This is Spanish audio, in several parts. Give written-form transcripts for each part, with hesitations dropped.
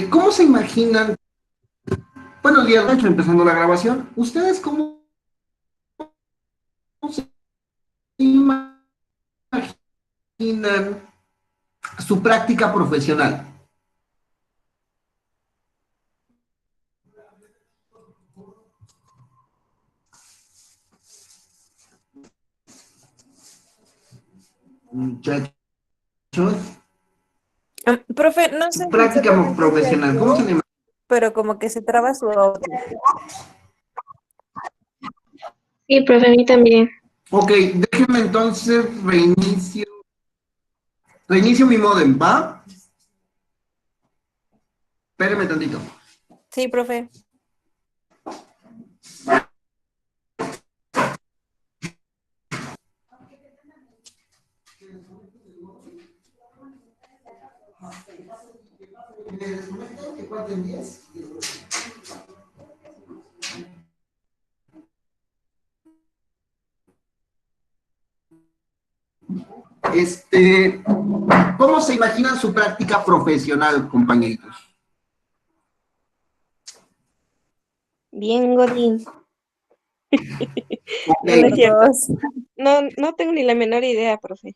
¿Cómo se imaginan? Buenos días, de hecho, empezando la grabación. ¿Ustedes cómo se imaginan su práctica profesional? Muchachos, Profe, no sé práctica exactamente si es profesional, ¿cómo se le yo, imagina? pero como que se traba su audio. Sí, profe, a mí también. Ok, déjenme entonces reinicio mi modem, ¿va? Espérenme tantito. Sí, profe. ¿Cómo se imaginan su práctica profesional, compañeritos? Bien, Godín. Ok, No, no es Por cierto. dos. No, no tengo ni la menor idea, profe.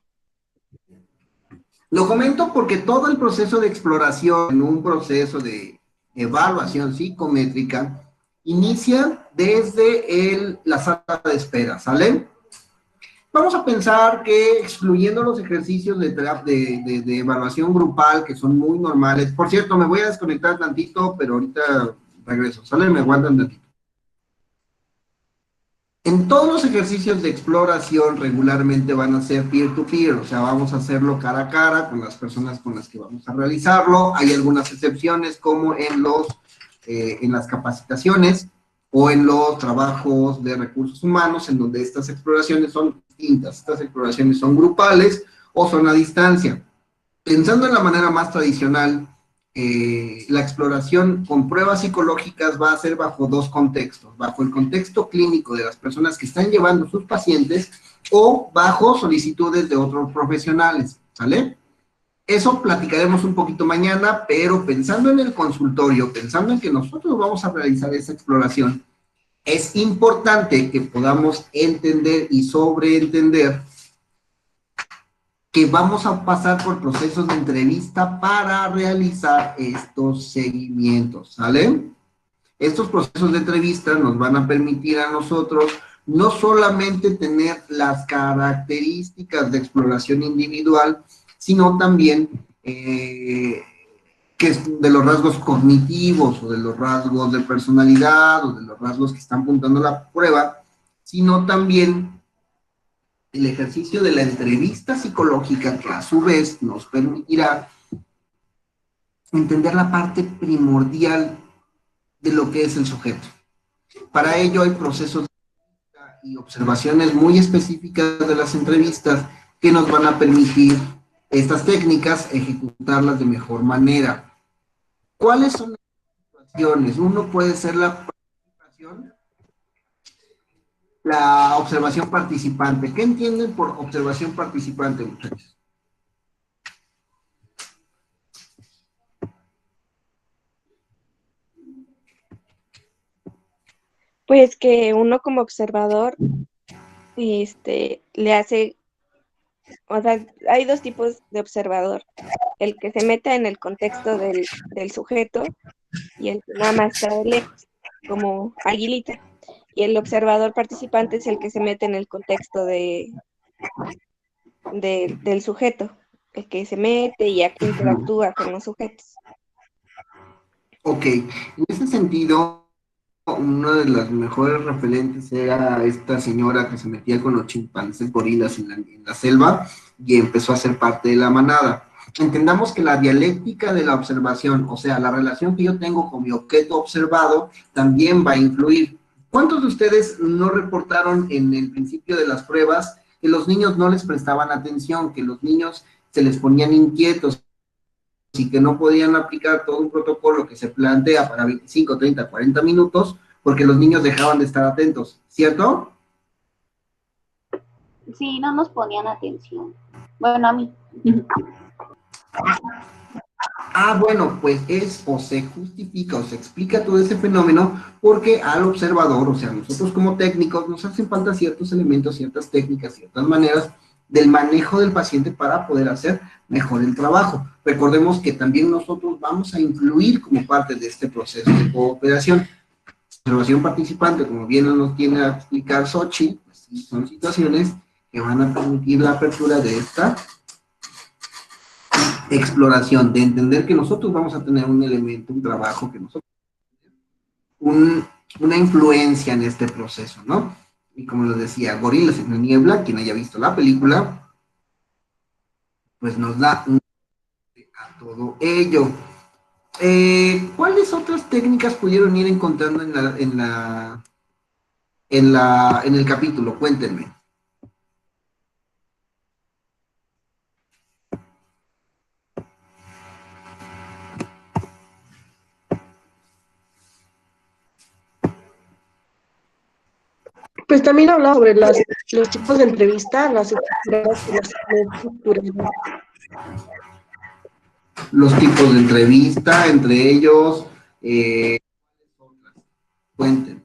lo comento porque todo el proceso de exploración, en un proceso de evaluación psicométrica, inicia desde la sala de espera, ¿sale? Vamos a pensar que excluyendo los ejercicios de evaluación grupal, que son muy normales, por cierto, me voy a desconectar tantito, pero ahorita regreso, ¿sale? Me aguantan tantito. En todos los ejercicios de exploración regularmente van a ser peer-to-peer, o sea, vamos a hacerlo cara a cara con las personas con las que vamos a realizarlo. Hay algunas excepciones como en las capacitaciones o en los trabajos de recursos humanos, en donde estas exploraciones son distintas. Estas exploraciones son grupales o son a distancia. Pensando en la manera más tradicional, la exploración con pruebas psicológicas va a ser bajo dos contextos, bajo el contexto clínico de las personas que están llevando sus pacientes o bajo solicitudes de otros profesionales, ¿sale? Eso platicaremos un poquito mañana, pero pensando en el consultorio, pensando en que nosotros vamos a realizar esa exploración, es importante que podamos entender y sobreentender que vamos a pasar por procesos de entrevista para realizar estos seguimientos, ¿sale? Estos procesos de entrevista nos van a permitir a nosotros no solamente tener las características de exploración individual, sino también que es de los rasgos cognitivos o de los rasgos de personalidad o de los rasgos que están apuntando la prueba, sino también el ejercicio de la entrevista psicológica, que a su vez nos permitirá entender la parte primordial de lo que es el sujeto. Para ello hay procesos y observaciones muy específicas de las entrevistas que nos van a permitir estas técnicas ejecutarlas de mejor manera. ¿Cuáles son las situaciones? Uno puede ser la observación participante. ¿Qué entienden por observación participante, muchachos? Pues que uno como observador, le hace, o sea, hay dos tipos de observador. El que se meta en el contexto del sujeto y el que nada más está de lejos, como aguilita. Y el observador participante es el que se mete en el contexto del sujeto, el que se mete y interactúa con los sujetos. Ok, en ese sentido, una de las mejores referentes era esta señora que se metía con los chimpancés gorilas en la selva y empezó a ser parte de la manada. Entendamos que la dialéctica de la observación, o sea, la relación que yo tengo con mi objeto observado, también va a influir. ¿Cuántos de ustedes no reportaron en el principio de las pruebas que los niños no les prestaban atención, que los niños se les ponían inquietos y que no podían aplicar todo un protocolo que se plantea para 25, 30, 40 minutos porque los niños dejaban de estar atentos, ¿cierto? Sí, no nos ponían atención. Bueno, a mí. bueno, pues es o se justifica o se explica todo ese fenómeno porque al observador, o sea, nosotros como técnicos nos hacen falta ciertos elementos, ciertas técnicas, ciertas maneras del manejo del paciente para poder hacer mejor el trabajo. Recordemos que también nosotros vamos a influir como parte de este proceso de cooperación. Observación participante, como bien nos tiene a explicar Xochitl, pues sí, son situaciones que van a permitir la apertura de esta exploración, de entender que nosotros vamos a tener un elemento, un trabajo, que nosotros, una influencia en este proceso, ¿no? Y como les decía, Gorilas en la Niebla, quien haya visto la película, pues nos da un a todo ello. ¿Cuáles otras técnicas pudieron ir encontrando en el capítulo? Cuéntenme. Pues también hablaba sobre los tipos de entrevista, las estructuradas y las no estructuradas. Los tipos de entrevista, entre ellos, cuenten.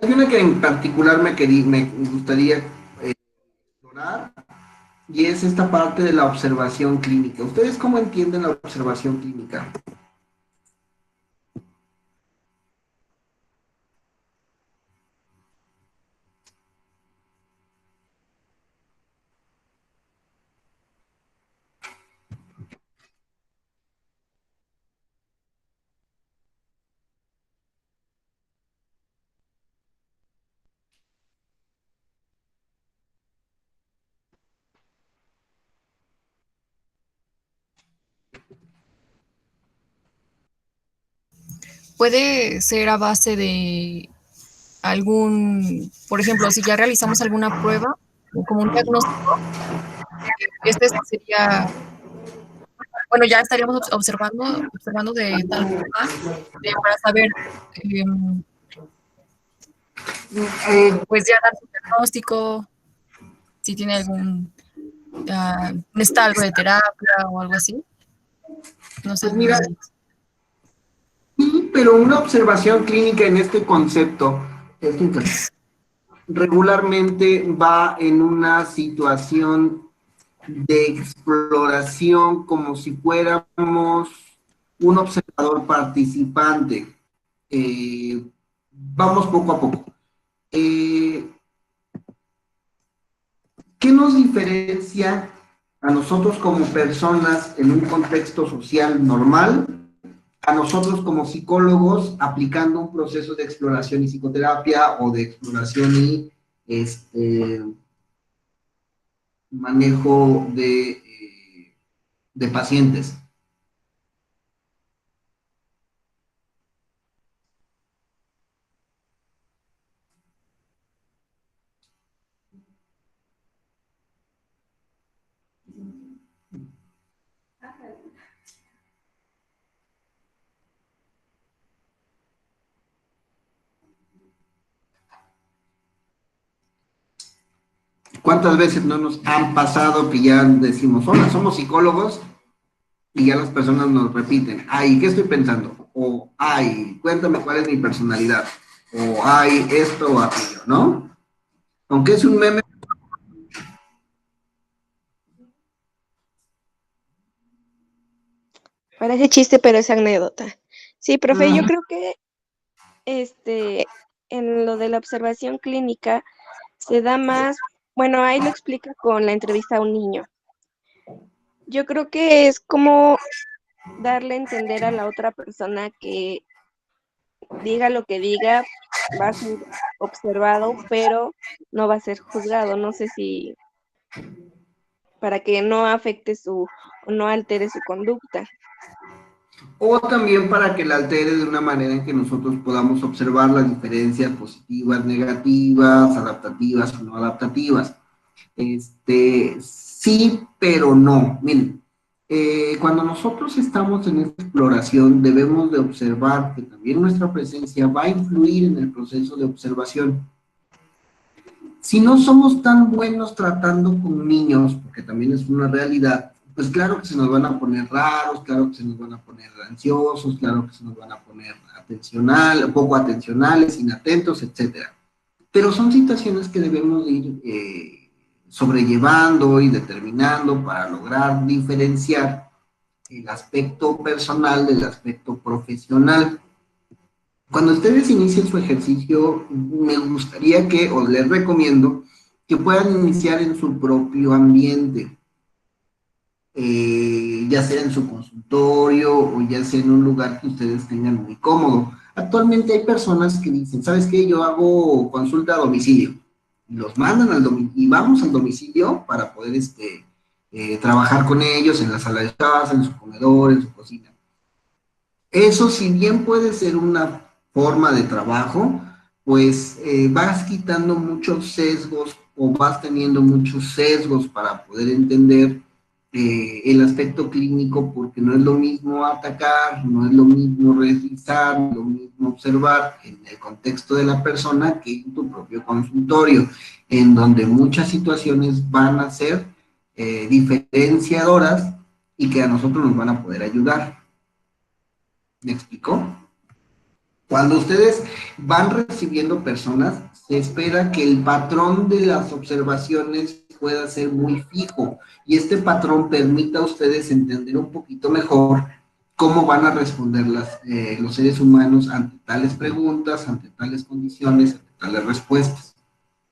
Hay una que en particular me gustaría explorar, y es esta parte de la observación clínica. ¿Ustedes cómo entienden la observación clínica? Puede ser a base de algún, por ejemplo, si ya realizamos alguna prueba, como un diagnóstico, este sería, bueno, ya estaríamos observando de tal forma para saber, pues ya dar su diagnóstico, si tiene necesita algo de terapia o algo así. No sé. Pues mira, sí, pero una observación clínica en este concepto regularmente va en una situación de exploración como si fuéramos un observador participante. Vamos poco a poco. ¿Qué nos diferencia a nosotros como personas en un contexto social normal, a nosotros como psicólogos aplicando un proceso de exploración y psicoterapia o de exploración y manejo de pacientes? ¿Cuántas veces no nos han pasado que ya decimos, hola, somos psicólogos, y ya las personas nos repiten, ay, ¿qué estoy pensando? O, ay, cuéntame cuál es mi personalidad. O, ay, esto o aquello, ¿no? Aunque es un meme. Parece chiste, pero es anécdota. Sí, profe, yo creo que en lo de la observación clínica se da más, bueno, ahí lo explica con la entrevista a un niño. Yo creo que es como darle a entender a la otra persona que diga lo que diga, va a ser observado, pero no va a ser juzgado. No sé si para que no afecte o no altere su conducta. o también para que la altere de una manera en que nosotros podamos observar las diferencias positivas, negativas, adaptativas o no adaptativas. Sí, pero no. Miren, cuando nosotros estamos en esta exploración, debemos de observar que también nuestra presencia va a influir en el proceso de observación. Si no somos tan buenos tratando con niños, porque también es una realidad, pues claro que se nos van a poner raros, claro que se nos van a poner ansiosos, claro que se nos van a poner poco atencionales, inatentos, etcétera. Pero son situaciones que debemos ir sobrellevando y determinando para lograr diferenciar el aspecto personal del aspecto profesional. Cuando ustedes inicien su ejercicio, me gustaría que, o les recomiendo, que puedan iniciar en su propio ambiente, ya sea en su consultorio o ya sea en un lugar que ustedes tengan muy cómodo. Actualmente hay personas que dicen, ¿sabes qué? Yo hago consulta a domicilio. Y los mandan al domicilio, y vamos al domicilio para poder trabajar con ellos en la sala de casa, en su comedor, en su cocina. Eso, si bien puede ser una forma de trabajo, pues vas quitando muchos sesgos o vas teniendo muchos sesgos para poder entender el aspecto clínico, porque no es lo mismo atacar, no es lo mismo revisar, no es lo mismo observar en el contexto de la persona que en tu propio consultorio, en donde muchas situaciones van a ser diferenciadoras y que a nosotros nos van a poder ayudar. ¿Me explicó? Cuando ustedes van recibiendo personas, se espera que el patrón de las observaciones pueda ser muy fijo y este patrón permita a ustedes entender un poquito mejor cómo van a responder los seres humanos ante tales preguntas, ante tales condiciones, ante tales respuestas.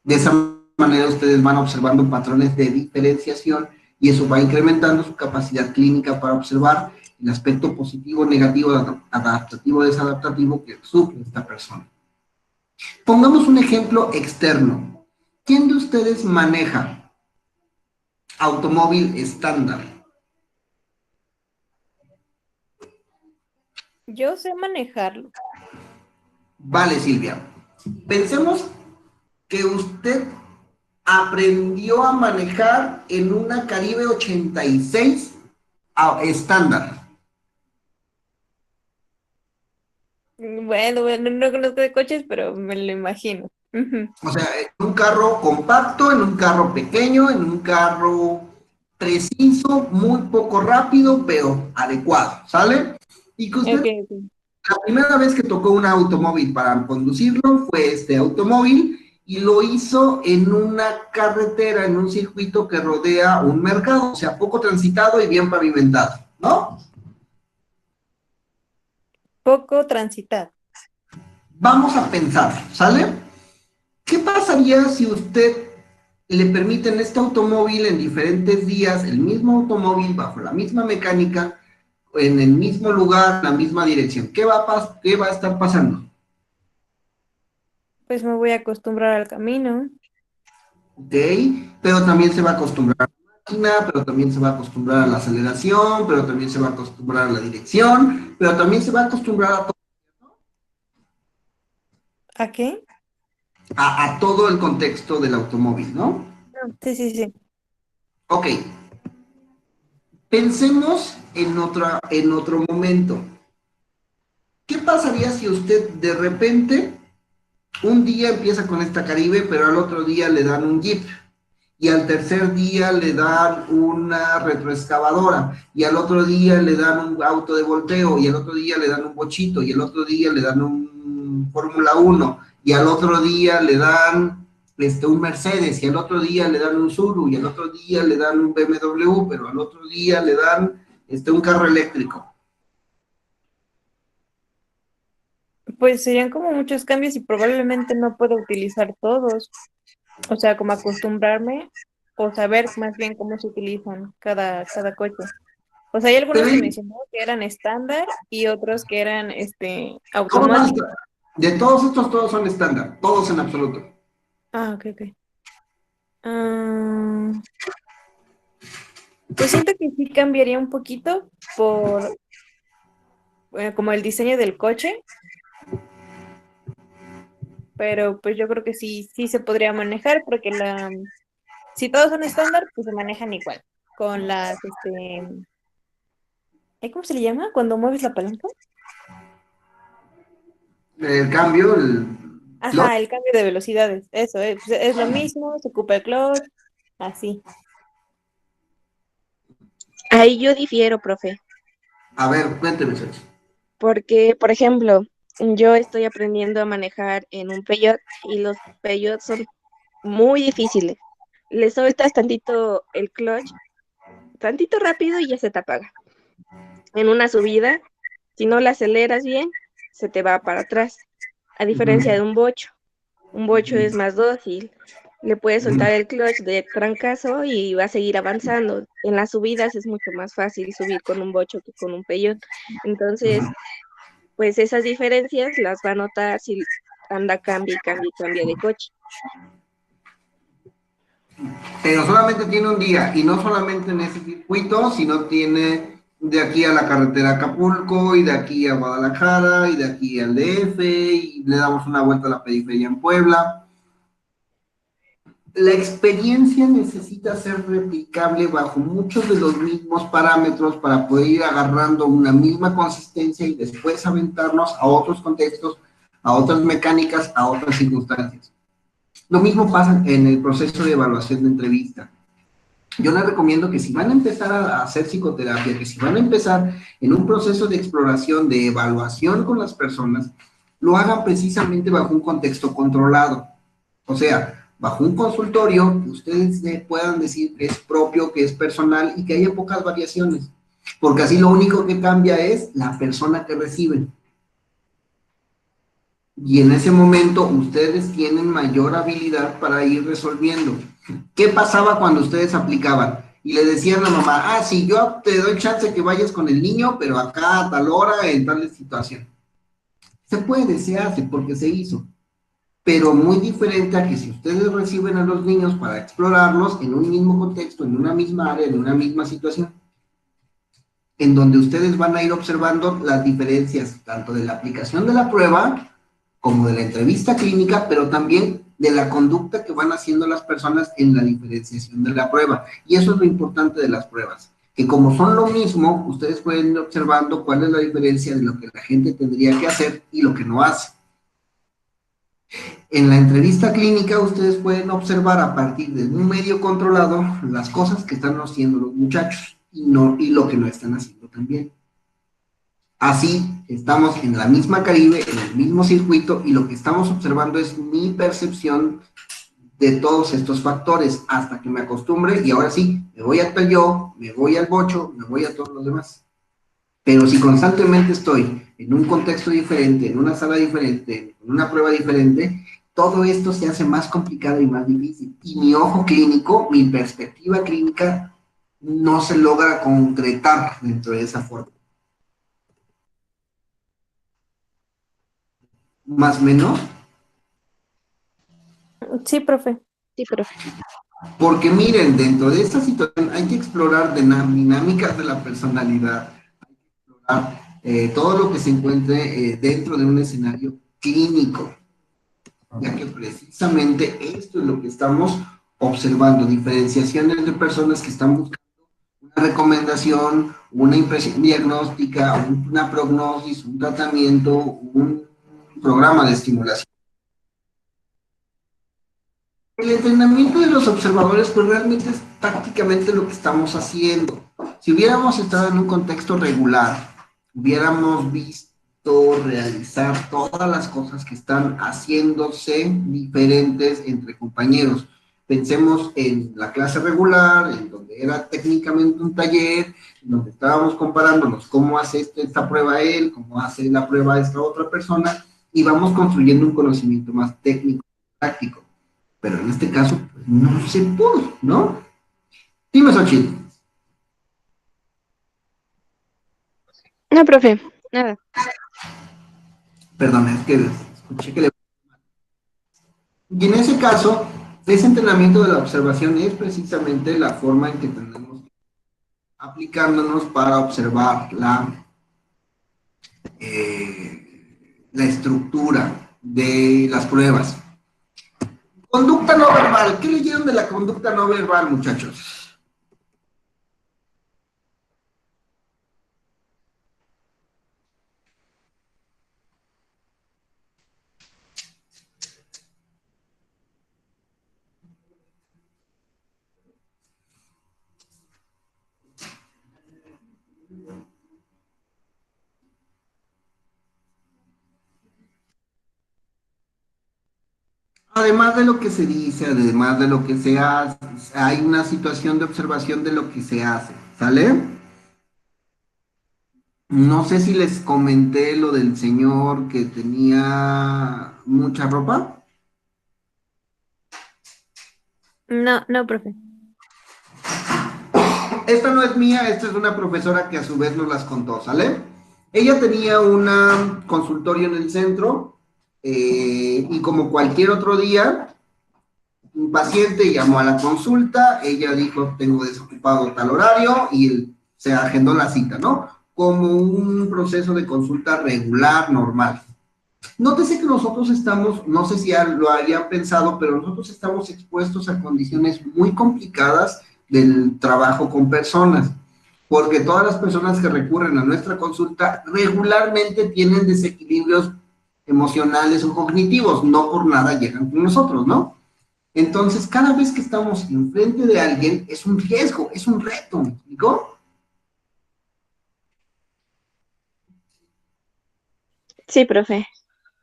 De esa manera ustedes van observando patrones de diferenciación y eso va incrementando su capacidad clínica para observar el aspecto positivo, negativo, adaptativo, desadaptativo que sufre esta persona. Pongamos un ejemplo externo. ¿Quién de ustedes maneja automóvil estándar? Yo sé manejarlo. Vale, Silvia. Pensemos que usted aprendió a manejar en una Caribe 86 estándar. Bueno, no conozco de coches, pero me lo imagino. Ujú. O sea, en un carro compacto, en un carro pequeño, en un carro preciso, muy poco rápido, pero adecuado, ¿sale? Y que usted, Ok, ok. la primera vez que tocó un automóvil para conducirlo fue este automóvil y lo hizo en una carretera, en un circuito que rodea un mercado, o sea, poco transitado y bien pavimentado, ¿no? Poco transitado. Vamos a pensar, ¿sale? ¿Qué pasaría si usted le permiten este automóvil en diferentes días, el mismo automóvil bajo la misma mecánica, en el mismo lugar, en la misma dirección? ¿Qué va a estar pasando? Pues me voy a acostumbrar al camino. ¿Ok? Pero también se va a acostumbrar a la máquina, pero también se va a acostumbrar a la aceleración, pero también se va a acostumbrar a la dirección, pero también se va a acostumbrar ¿A qué? a todo el contexto del automóvil, ¿no? Sí, sí, sí. Ok, pensemos en otro momento. ¿Qué pasaría si usted de repente un día empieza con esta Caribe, pero al otro día le dan un Jeep? Y al tercer día le dan una retroexcavadora, y al otro día le dan un auto de volteo, y al otro día le dan un bochito, y al otro día le dan un Fórmula 1, y al otro día le dan un Mercedes, y al otro día le dan un Tsuru, y al otro día le dan un BMW, pero al otro día le dan un carro eléctrico? Pues serían como muchos cambios y probablemente no pueda utilizar todos. O sea, como acostumbrarme o saber más bien cómo se utilizan cada coche. O sea, hay Pero algunos que mencionó que eran estándar y otros que eran todos, automáticos. de todos estos, todos son estándar, todos en absoluto. Ah, ok, ok. Ah, pues siento que sí cambiaría un poquito por como el diseño del coche, pero pues yo creo que sí se podría manejar porque si todos son estándar, pues se manejan igual. Con ¿cómo se le llama? Cuando mueves la palanca. El cambio, el clutch. Ajá, el cambio de velocidades, eso, es lo mismo, se ocupa el clutch, así. Ahí yo difiero, profe, A ver, cuénteme, Xochitl. porque, por ejemplo, yo estoy aprendiendo a manejar en un Peugeot y los Peugeot son muy difíciles. Le soltas tantito el clutch, tantito rápido y ya se te apaga. En una subida, si no la aceleras bien, se te va para atrás, a diferencia de un bocho. Un bocho es más dócil, le puedes soltar el clutch de trancazo y va a seguir avanzando. En las subidas es mucho más fácil subir con un bocho que con un peyón. Entonces, pues esas diferencias las va a notar si anda cambia y cambia y cambia de coche. Pero solamente tiene un día, y no solamente en ese circuito, sino tiene de aquí a la carretera Acapulco, y de aquí a Guadalajara, y de aquí al DF, y le damos una vuelta a la periferia en Puebla. La experiencia necesita ser replicable bajo muchos de los mismos parámetros para poder ir agarrando una misma consistencia y después aventarnos a otros contextos, a otras mecánicas, a otras circunstancias. Lo mismo pasa en el proceso de evaluación de entrevista. Yo les recomiendo que si van a empezar a hacer psicoterapia, que si van a empezar en un proceso de exploración, de evaluación con las personas, lo hagan precisamente bajo un contexto controlado. O sea, bajo un consultorio que ustedes puedan decir que es propio, que es personal y que haya pocas variaciones. Porque así lo único que cambia es la persona que recibe. Y en ese momento ustedes tienen mayor habilidad para ir resolviendo. ¿Qué pasaba cuando ustedes aplicaban? Y le decían a la mamá, ah, sí, yo te doy chance que vayas con el niño, pero acá a tal hora, en tal situación. Se puede, se hace, porque se hizo. Pero muy diferente a que si ustedes reciben a los niños para explorarlos en un mismo contexto, en una misma área, en una misma situación, en donde ustedes van a ir observando las diferencias tanto de la aplicación de la prueba como de la entrevista clínica, pero también de la conducta que van haciendo las personas en la diferenciación de la prueba. Y eso es lo importante de las pruebas, que como son lo mismo, ustedes pueden ir observando cuál es la diferencia de lo que la gente tendría que hacer y lo que no hace. En la entrevista clínica ustedes pueden observar a partir de un medio controlado las cosas que están haciendo los muchachos y lo que no están haciendo también. Así, estamos en la misma Caribe, en el mismo circuito, y lo que estamos observando es mi percepción de todos estos factores, hasta que me acostumbre, y ahora sí, me voy al Peugeot, me voy al bocho, me voy a todos los demás. Pero si constantemente estoy en un contexto diferente, en una sala diferente, en una prueba diferente, todo esto se hace más complicado y más difícil. Y mi ojo clínico, mi perspectiva clínica, no se logra concretar dentro de esa forma. Más o menos. Sí, profe. Sí, profe. Porque miren, dentro de esta situación hay que explorar dinámicas de la personalidad, hay que explorar todo lo que se encuentre dentro de un escenario clínico, ya que precisamente esto es lo que estamos observando, diferenciaciones de personas que están buscando una recomendación, una impresión diagnóstica, una prognosis, un tratamiento, un programa de estimulación. El entrenamiento de los observadores, pues realmente es prácticamente lo que estamos haciendo. Si hubiéramos estado en un contexto regular, hubiéramos visto realizar todas las cosas que están haciéndose diferentes entre compañeros. Pensemos en la clase regular, en donde era técnicamente un taller, en donde estábamos comparándonos cómo hace esta prueba él, cómo hace la prueba esta otra persona, y vamos construyendo un conocimiento más técnico, práctico. Pero en este caso, pues, no se pudo, ¿no? Dime, Xochitl. No, profe, nada. Perdón, es que escuché que le... Y en ese caso, ese entrenamiento de la observación es precisamente la forma en que tenemos aplicándonos para observar la estructura de las pruebas. Conducta no verbal. ¿Qué leyeron de la conducta no verbal, muchachos? Además de lo que se dice, además de lo que se hace, hay una situación de observación de lo que se hace, ¿sale? No sé si les comenté lo del señor que tenía mucha ropa. No, no, profe. Esta no es mía, esta es de una profesora que a su vez nos las contó, ¿sale? Ella tenía un consultorio en el centro y como cualquier otro día, un paciente llamó a la consulta, ella dijo, tengo desocupado tal horario y se agendó la cita, ¿no? Como un proceso de consulta regular, normal. Nótese que nosotros estamos, no sé si ya lo hayan pensado, pero nosotros estamos expuestos a condiciones muy complicadas del trabajo con personas, porque todas las personas que recurren a nuestra consulta regularmente tienen desequilibrios emocionales o cognitivos, no por nada llegan con nosotros, ¿no? Entonces, cada vez que estamos enfrente de alguien, es un riesgo, es un reto, ¿me explico? Sí, profe,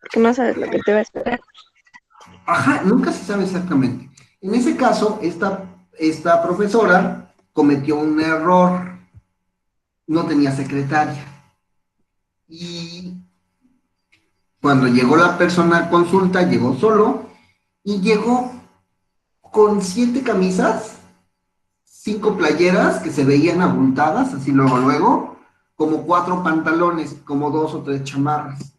porque no sabes lo que te va a esperar. Ajá, nunca se sabe exactamente. En ese caso, esta profesora cometió un error, no tenía secretaria. Y cuando llegó la persona a consulta, llegó solo y llegó con 7 camisas, 5 playeras que se veían abultadas, así luego, luego, como 4 pantalones, como 2 o 3 chamarras.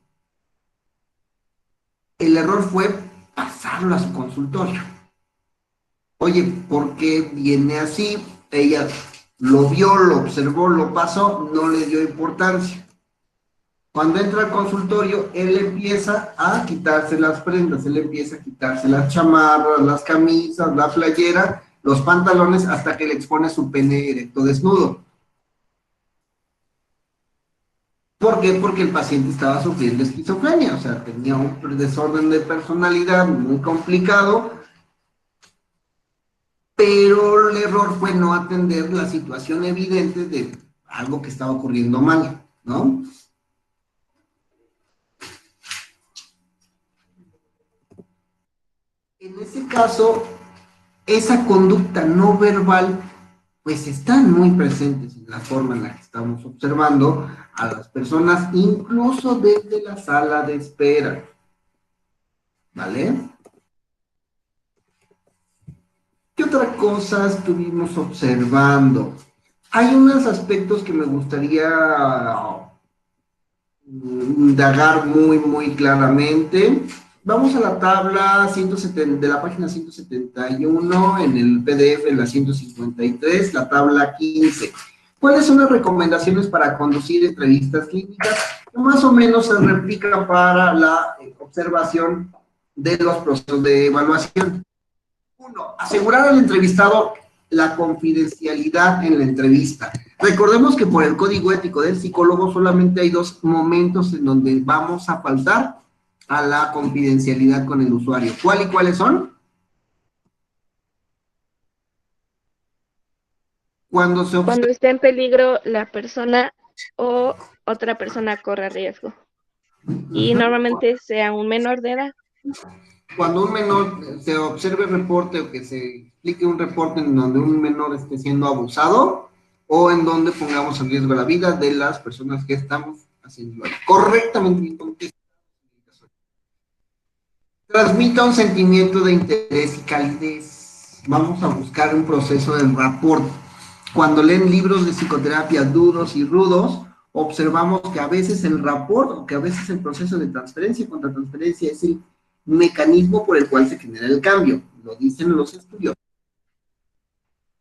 El error fue pasarlo a su consultorio. Oye, ¿por qué viene así? Ella lo vio, lo observó, lo pasó, no le dio importancia. Cuando entra al consultorio, él empieza a quitarse las prendas, él empieza a quitarse las chamarras, las camisas, la playera, los pantalones, hasta que le expone su pene erecto desnudo. ¿Por qué? Porque el paciente estaba sufriendo esquizofrenia, o sea, tenía un desorden de personalidad muy complicado, pero el error fue no atender la situación evidente de algo que estaba ocurriendo mal, ¿no? En ese caso, esa conducta no verbal, pues están muy presentes en la forma en la que estamos observando a las personas, incluso desde la sala de espera, ¿vale? ¿Qué otra cosa estuvimos observando? Hay unos aspectos que me gustaría indagar muy claramente. Vamos a la tabla 170, de la página 171, en el PDF en la 153, la tabla 15. ¿Cuáles son las recomendaciones para conducir entrevistas clínicas? Más o menos se replica para la observación de los procesos de evaluación. 1. Asegurar al entrevistado la confidencialidad en la entrevista. Recordemos que por el código ético del psicólogo solamente hay 2 momentos en donde vamos a faltar a la confidencialidad con el usuario. ¿Cuál y cuáles son? Cuando esté en peligro la persona o otra persona corra riesgo. Y normalmente sea un menor de edad. Cuando un menor se observe reporte o que se explique un reporte en donde un menor esté siendo abusado o en donde pongamos en riesgo la vida de las personas que estamos haciendo correctamente. Transmita un sentimiento de interés y calidez. Vamos a buscar un proceso de rapport. Cuando leen libros de psicoterapia duros y rudos, observamos que a veces el rapport o que a veces el proceso de transferencia y contratransferencia es el mecanismo por el cual se genera el cambio. Lo dicen los estudios.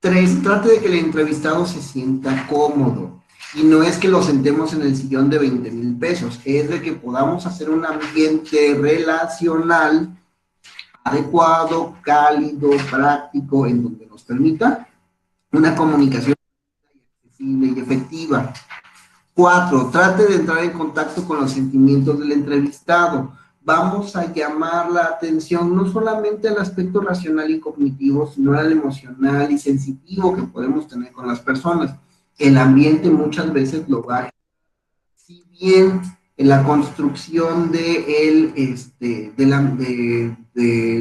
3. Trate de que el entrevistado se sienta cómodo. Y no es que lo sentemos en el sillón de 20,000 pesos, es de que podamos hacer un ambiente relacional adecuado, cálido, práctico, en donde nos permita una comunicación accesible y efectiva. 4, trate de entrar en contacto con los sentimientos del entrevistado. Vamos a llamar la atención no solamente al aspecto racional y cognitivo, sino al emocional y sensitivo que podemos tener con las personas. El ambiente muchas veces lo va a... Si bien en la construcción de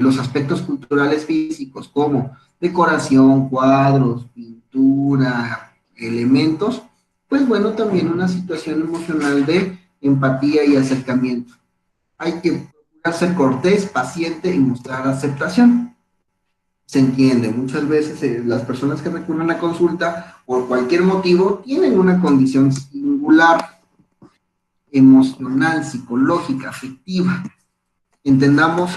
los aspectos culturales físicos, como decoración, cuadros, pintura, elementos, pues bueno, también una situación emocional de empatía y acercamiento. Hay que procurar ser cortés, paciente y mostrar aceptación. Se entiende, muchas veces las personas que recurren a consulta por cualquier motivo tienen una condición singular, emocional, psicológica, afectiva. Entendamos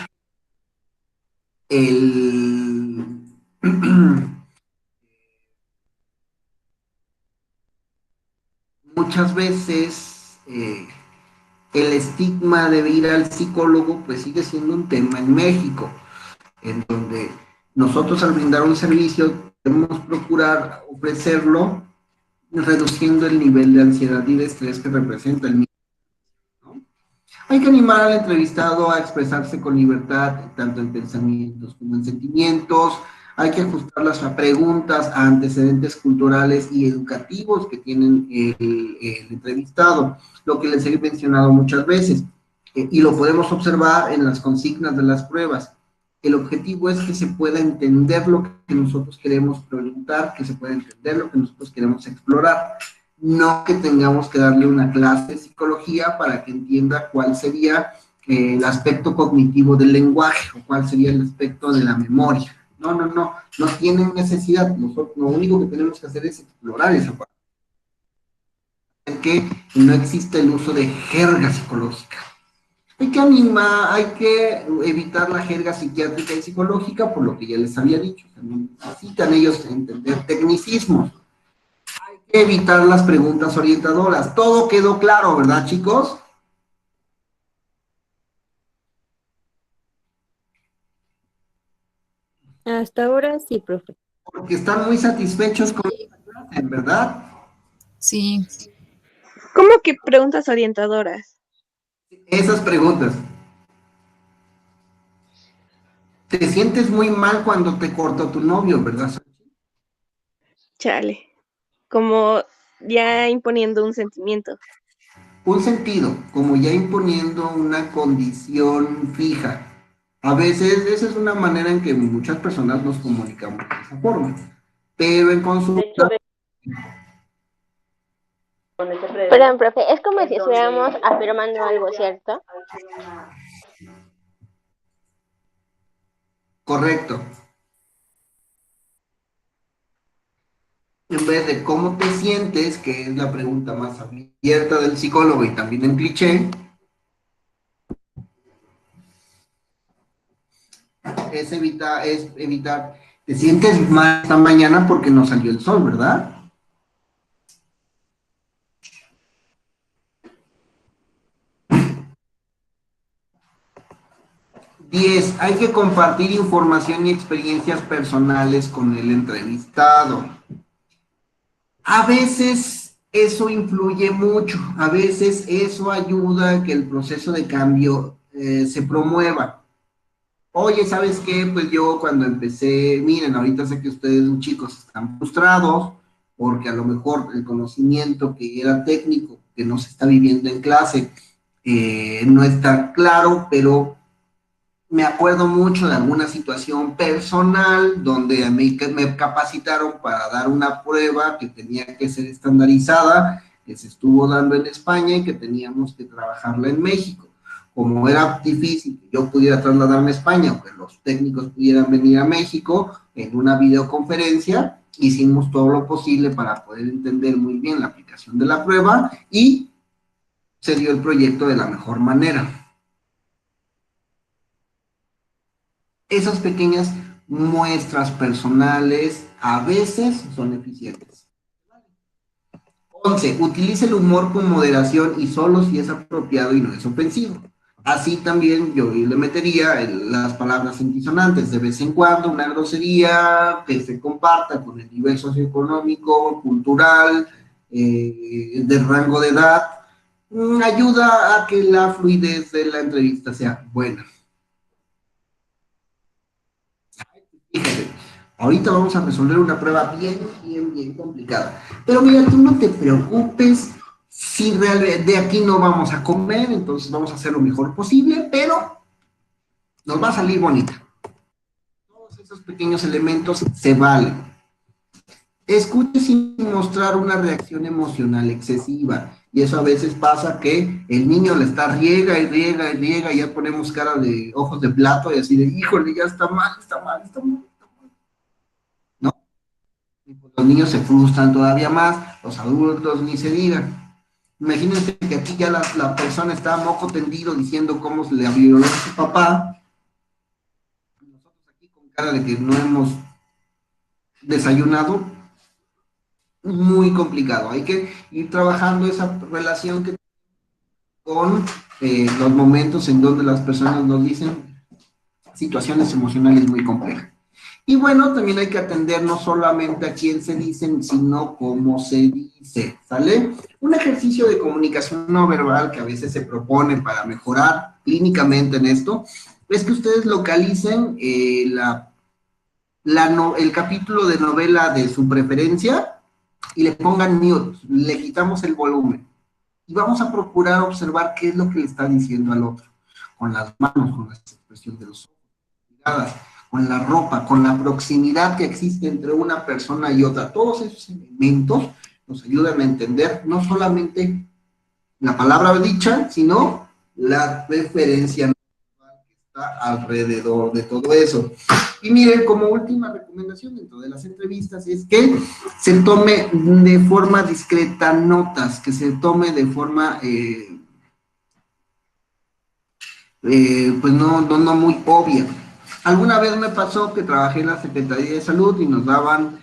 el... muchas veces el estigma de ir al psicólogo pues sigue siendo un tema en México, en donde nosotros al brindar un servicio debemos procurar ofrecerlo reduciendo el nivel de ansiedad y de estrés que representa el mismo, ¿no? Hay que animar al entrevistado a expresarse con libertad, tanto en pensamientos como en sentimientos. Hay que ajustarlas a preguntas, a antecedentes culturales y educativos que tienen el entrevistado, lo que les he mencionado muchas veces, y lo podemos observar en las consignas de las pruebas. El objetivo es que se pueda entender lo que nosotros queremos preguntar, que se pueda entender lo que nosotros queremos explorar. No que tengamos que darle una clase de psicología para que entienda cuál sería el aspecto cognitivo del lenguaje o cuál sería el aspecto de la memoria. No, no, no, no tienen necesidad. Nosotros lo único que tenemos que hacer es explorar esa parte. Que no existe el uso de jerga psicológica. Hay que animar, hay que evitar la jerga psiquiátrica y psicológica, por lo que ya les había dicho. También necesitan ellos entender tecnicismos. Hay que evitar las preguntas orientadoras. Todo quedó claro, ¿verdad, chicos? Hasta ahora sí, profe. Porque están muy satisfechos con Sí, la clase, ¿verdad? sí. ¿Cómo que preguntas orientadoras? Esas preguntas. Te sientes muy mal cuando te cortó tu novio, ¿verdad? Chale. Como ya imponiendo un sentimiento. Un sentido, como ya imponiendo una condición fija. A veces esa es una manera en que muchas personas nos comunicamos de esa forma. Pero en consulta, Perdón, profe, es como si estuviéramos afirmando algo, ¿cierto? correcto. En vez de cómo te sientes, que es la pregunta más abierta del psicólogo y también en cliché, es evitar, te sientes mal esta mañana porque no salió el sol, ¿verdad? 10, hay que compartir información y experiencias personales con el entrevistado. A veces eso influye mucho, a veces eso ayuda a que el proceso de cambio se promueva. Oye, ¿sabes qué? Pues yo cuando empecé, miren, ahorita sé que ustedes, chicos, están frustrados porque a lo mejor el conocimiento que era técnico, que no se está viviendo en clase, no está claro, pero me acuerdo mucho de alguna situación personal donde a mí me capacitaron para dar una prueba que tenía que ser estandarizada, que se estuvo dando en España y que teníamos que trabajarla en México. Como era difícil que yo pudiera trasladarme a España o que los técnicos pudieran venir a México en una videoconferencia, hicimos todo lo posible para poder entender muy bien la aplicación de la prueba y se dio el proyecto de la mejor manera. Esas pequeñas muestras personales a veces son eficientes. 11. Utilice el humor con moderación y solo si es apropiado y no es ofensivo. Así también yo le metería las palabras antisonantes, de vez en cuando una grosería que se comparta con el nivel socioeconómico, cultural, del rango de edad, ayuda a que la fluidez de la entrevista sea buena. Fíjate, ahorita vamos a resolver una prueba bien complicada. Pero mira, tú no te preocupes si realmente de aquí no vamos a comer, entonces vamos a hacer lo mejor posible, pero nos va a salir bonita. Todos esos pequeños elementos se valen. Escuche sin mostrar una reacción emocional excesiva. Y eso a veces pasa que el niño le está riega, y ya ponemos cara de ojos de plato y así de, híjole, ya está mal. ¿No? Y pues los niños se frustran todavía más, los adultos ni se digan. Imagínense que aquí ya la persona está moco tendido diciendo cómo se le violó a su papá. Y nosotros aquí con cara de que no hemos desayunado, muy complicado. Hay que ir trabajando esa relación que con los momentos en donde las personas nos dicen situaciones emocionales muy complejas. Y bueno, también hay que atender no solamente a quién se dicen, sino cómo se dice, ¿sale? Un ejercicio de comunicación no verbal que a veces se propone para mejorar clínicamente en esto, es que ustedes localicen el capítulo de novela de su preferencia y le pongan mute, le quitamos el volumen. Y vamos a procurar observar qué es lo que le está diciendo al otro, con las manos, con la expresión de los ojos, con la ropa, con la proximidad que existe entre una persona y otra. Todos esos elementos nos ayudan a entender no solamente la palabra dicha, sino la referencia que está alrededor de todo eso. Y miren, como última recomendación dentro de las entrevistas es que se tome de forma discreta notas, que se tome de forma pues no muy obvia. Alguna vez me pasó que trabajé en la Secretaría de Salud y nos daban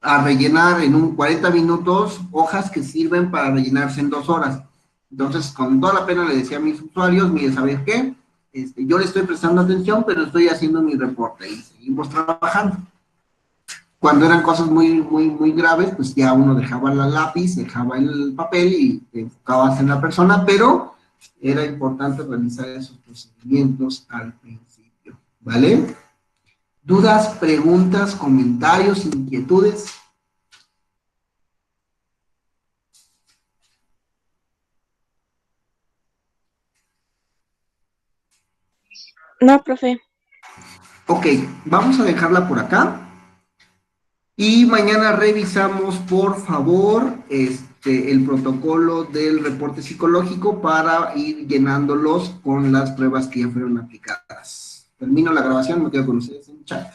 a rellenar en 40 minutos hojas que sirven para rellenarse en 2 horas. Entonces, con toda la pena le decía a mis usuarios, mire, ¿sabes qué? Yo le estoy prestando atención, pero estoy haciendo mi reporte y seguimos trabajando. Cuando eran cosas muy graves, pues ya uno dejaba la lápiz, dejaba el papel y te enfocabas en la persona, pero era importante realizar esos procedimientos al principio, ¿vale? ¿Dudas, preguntas, comentarios, inquietudes? No, profe. Ok, vamos a dejarla por acá. Y mañana revisamos, por favor, el protocolo del reporte psicológico para ir llenándolos con las pruebas que ya fueron aplicadas. Termino la grabación, me quedo con ustedes en chat.